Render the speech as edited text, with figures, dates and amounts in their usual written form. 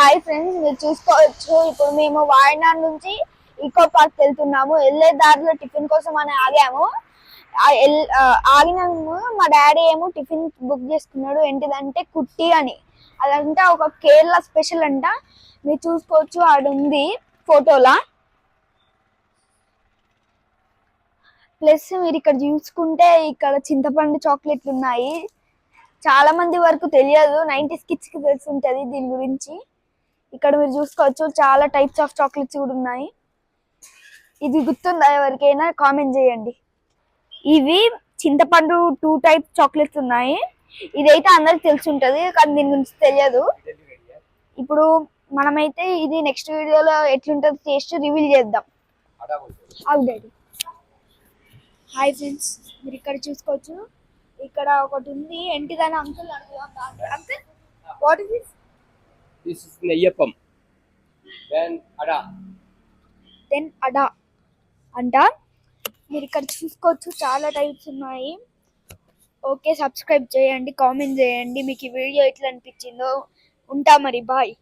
Hi friends, మీరు చూసుకోవచ్చు ఇప్పుడు మేము వాయనాడ్ నుంచి ఈకో పార్క్ వెళ్తున్నాము. వెళ్ళే దారిలో టిఫిన్ కోసం అని ఆగాము. ఆగినాము. మా డాడీ ఏమో టిఫిన్ బుక్ చేసుకున్నాడు. ఏంటిదంటే కుట్టి అని. అదంతా ఒక కేరళ స్పెషల్ అంట. మీరు చూసుకోవచ్చు, ఆడ ఉంది ఫోటోలా. ప్లస్ మీరు ఇక్కడ చూసుకుంటే ఇక్కడ చింతపండు చాక్లెట్లు ఉన్నాయి. చాలా మంది వరకు తెలియదు, 90s కిడ్స్ కి తెలిసి ఉంటది దీని గురించి. ఇక్కడ మీరు చూసుకోవచ్చు చాలా టైప్స్ ఆఫ్ చాక్లెట్స్ కూడా ఉన్నాయి. ఇది గుర్తుందా ఎవరికైనా? కామెంట్ చేయండి. ఇవి చింతపండు 2 టైప్ చాక్లెట్స్ ఉన్నాయి. ఇదైతే అందరికి తెలిసి ఉంటది, కానీ దీని గురించి తెలియదు. ఇప్పుడు మనమైతే ఇది నెక్స్ట్ వీడియోలో ఎట్లుంటుంది టేస్ట్ రివీల్ చేద్దాం. అవునండి. హాయ్ ఫ్రెండ్స్, మీరు ఇక్కడ చూసుకోవచ్చు, ఇక్కడ ఒకటి ఉంది. ఏంటిదని uncle uncle what is this? This is Neyyapam. Then అడా అంట. మీరు ఇక్కడ చూసుకోవచ్చు చాలా టైప్స్ ఉన్నాయి. ఓకే, సబ్స్క్రైబ్ చేయండి, కామెంట్ చేయండి మీకు ఈ వీడియో ఎట్లా అనిపించిందో. ఉంటా మరి, బాయ్.